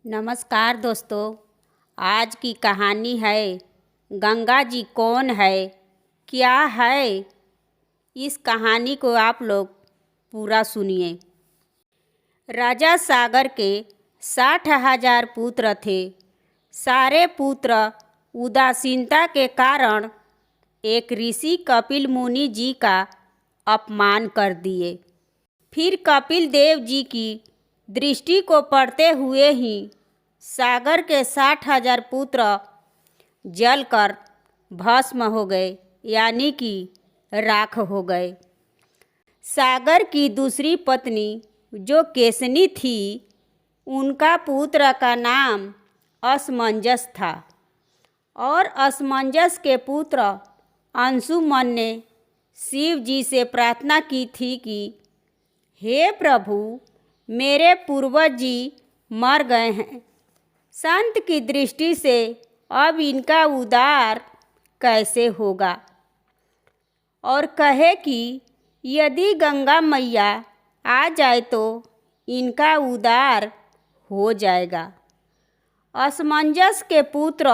नमस्कार दोस्तों। आज की कहानी है गंगा जी कौन है, क्या है। इस कहानी को आप लोग पूरा सुनिए। राजा सागर के 60,000 पुत्र थे। सारे पुत्र उदासीनता के कारण एक ऋषि कपिल मुनि जी का अपमान कर दिए। फिर कपिल देव जी की दृष्टि को पड़ते हुए ही सागर के 60,000 पुत्र जलकर भस्म हो गए, यानी कि राख हो गए। सागर की दूसरी पत्नी जो केसनी थी, उनका पुत्र का नाम असमंजस था और असमंजस के पुत्र अंशुमन ने शिव जी से प्रार्थना की थी कि हे प्रभु, मेरे पूर्वज जी मर गए हैं। संत की दृष्टि से अब इनका उद्धार कैसे होगा। और कहे कि यदि गंगा मैया आ जाए तो इनका उद्धार हो जाएगा। असमंजस के पुत्र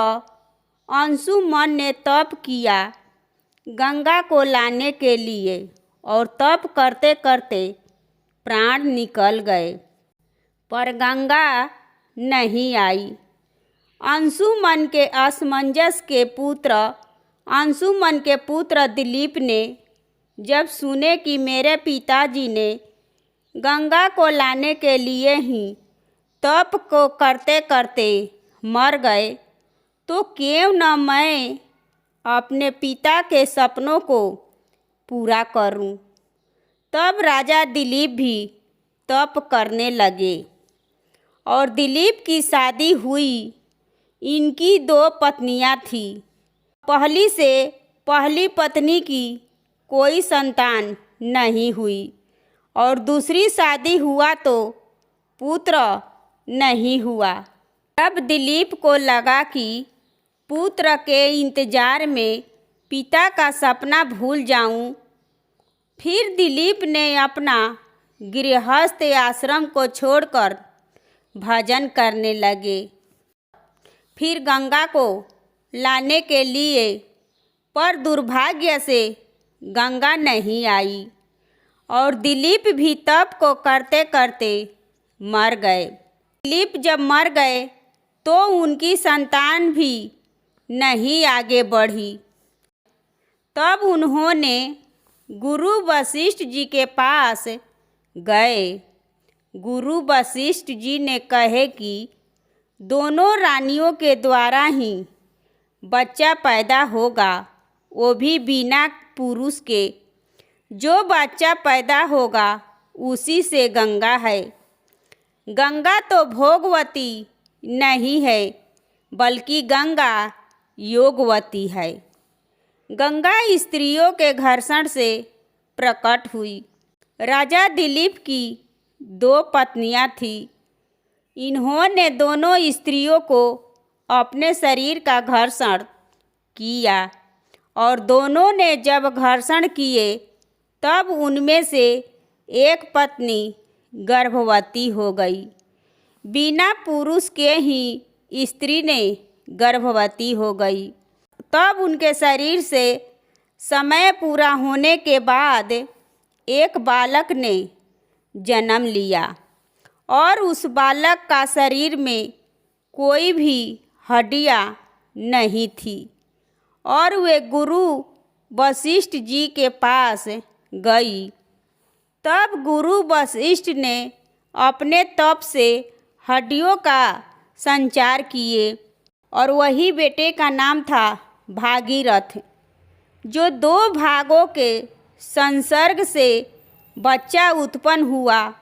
अंशुमन ने तप किया गंगा को लाने के लिए, और तप करते करते प्राण निकल गए, पर गंगा नहीं आई। अंशुमन के पुत्र दिलीप ने जब सुने कि मेरे पिताजी ने गंगा को लाने के लिए ही तप को करते करते मर गए, तो क्यों न मैं अपने पिता के सपनों को पूरा करूं। तब राजा दिलीप भी तप करने लगे और दिलीप की शादी हुई। इनकी 2 पत्नियां थीं। पहली पत्नी की कोई संतान नहीं हुई और दूसरी शादी हुआ तो पुत्र नहीं हुआ। तब दिलीप को लगा कि पुत्र के इंतजार में पिता का सपना भूल जाऊं। फिर दिलीप ने अपना गृहस्थ आश्रम को छोड़कर भजन करने लगे। फिर गंगा को लाने के लिए, पर दुर्भाग्य से गंगा नहीं आई और दिलीप भी तप को करते करते मर गए। दिलीप जब मर गए तो उनकी संतान भी नहीं आगे बढ़ी। तब उन्होंने गुरु वशिष्ठ जी के पास गए। गुरु वशिष्ठ जी ने कहे कि दोनों रानियों के द्वारा ही बच्चा पैदा होगा, वो भी बिना पुरुष के। जो बच्चा पैदा होगा उसी से गंगा है। गंगा तो भोगवती नहीं है, बल्कि गंगा योगवती है। गंगा स्त्रियों के घर्षण से प्रकट हुई। राजा दिलीप की 2 पत्नियां थीं। इन्होंने दोनों स्त्रियों को अपने शरीर का घर्षण किया और दोनों ने जब घर्षण किए तब उनमें से एक पत्नी गर्भवती हो गई। बिना पुरुष के ही स्त्री ने गर्भवती हो गई। तब उनके शरीर से समय पूरा होने के बाद एक बालक ने जन्म लिया और उस बालक का शरीर में कोई भी हड्डियां नहीं थी और वे गुरु वशिष्ठ जी के पास गई। तब गुरु वशिष्ठ ने अपने तप से हड्डियों का संचार किए और वही बेटे का नाम था भागीरथ, जो 2 भागों के संसर्ग से बच्चा उत्पन्न हुआ,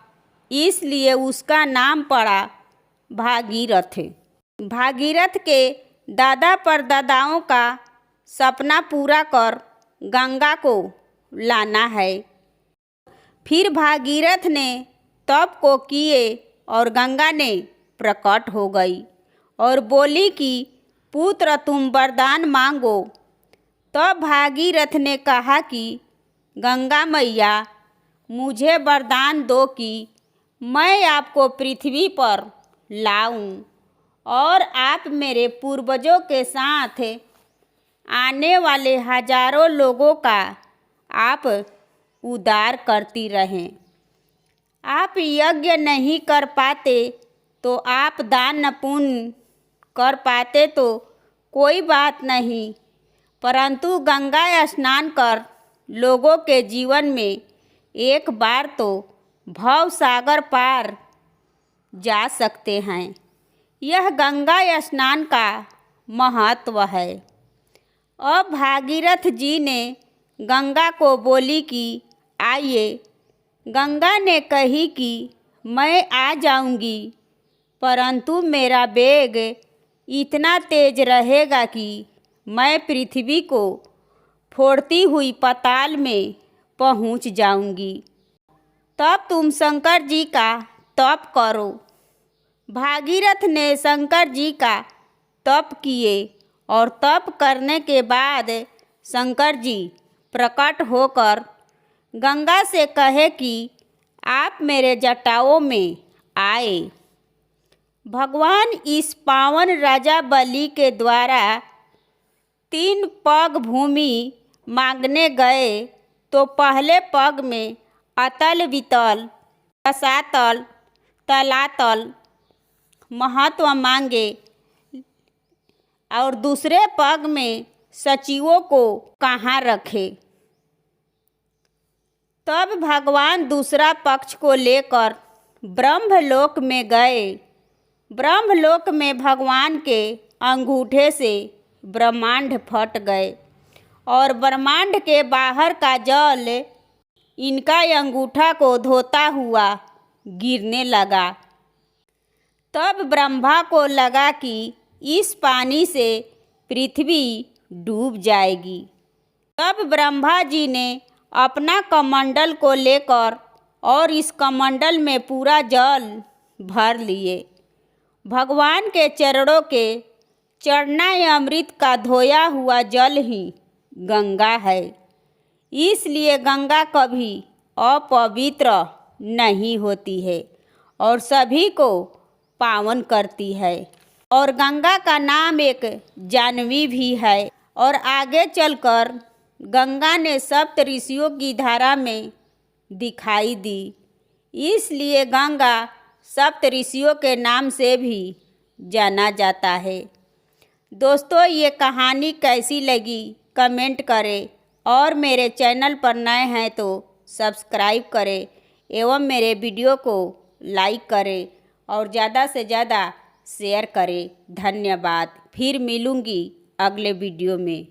इसलिए उसका नाम पड़ा भागीरथ। भागीरथ के दादा परदादाओं का सपना पूरा कर गंगा को लाना है। फिर भागीरथ ने तप को किए और गंगा ने प्रकट हो गई और बोली कि पुत्र तुम वरदान मांगो। तब भागीरथ ने कहा कि गंगा मैया, मुझे वरदान दो कि मैं आपको पृथ्वी पर लाऊं और आप मेरे पूर्वजों के साथ आने वाले हजारों लोगों का आप उद्धार करती रहें। आप यज्ञ नहीं कर पाते तो आप दान पुण्य कर पाते तो कोई बात नहीं, परंतु गंगा स्नान कर लोगों के जीवन में एक बार तो भव सागर पार जा सकते हैं। यह गंगा स्नान का महत्व है। अब भागीरथ जी ने गंगा को बोली कि आइए। गंगा ने कही कि मैं आ जाऊंगी, परंतु मेरा वेग इतना तेज रहेगा कि मैं पृथ्वी को फोड़ती हुई पाताल में पहुंच जाऊंगी। तब तुम शंकर जी का तप करो। भागीरथ ने शंकर जी का तप किए और तप करने के बाद शंकर जी प्रकट होकर गंगा से कहे कि आप मेरे जटाओं में आए। भगवान इस पावन राजा बलि के द्वारा 3 पग भूमि मांगने गए तो पहले पग में अतल वितल रसातल तलातल महत्व मांगे और दूसरे पग में सचिवों को कहाँ रखे। तब भगवान दूसरा पक्ष को लेकर ब्रह्मलोक में गए। ब्रह्मलोक में भगवान के अंगूठे से ब्रह्मांड फट गए और ब्रह्मांड के बाहर का जल इनका अंगूठा को धोता हुआ गिरने लगा। तब ब्रह्मा को लगा कि इस पानी से पृथ्वी डूब जाएगी। तब ब्रह्मा जी ने अपना कमंडल को लेकर और इस कमंडल में पूरा जल भर लिए। भगवान के चरणों के चरना अमृत का धोया हुआ जल ही गंगा है। इसलिए गंगा कभी अपवित्र नहीं होती है और सभी को पावन करती है। और गंगा का नाम एक जानवी भी है और आगे चलकर गंगा ने सप्त ऋषियों की धारा में दिखाई दी। इसलिए गंगा सप्त ऋषियों के नाम से भी जाना जाता है। दोस्तों, ये कहानी कैसी लगी कमेंट करें और मेरे चैनल पर नए हैं तो सब्सक्राइब करें एवं मेरे वीडियो को लाइक करें और ज़्यादा से ज़्यादा शेयर करें। धन्यवाद। फिर मिलूँगी अगले वीडियो में।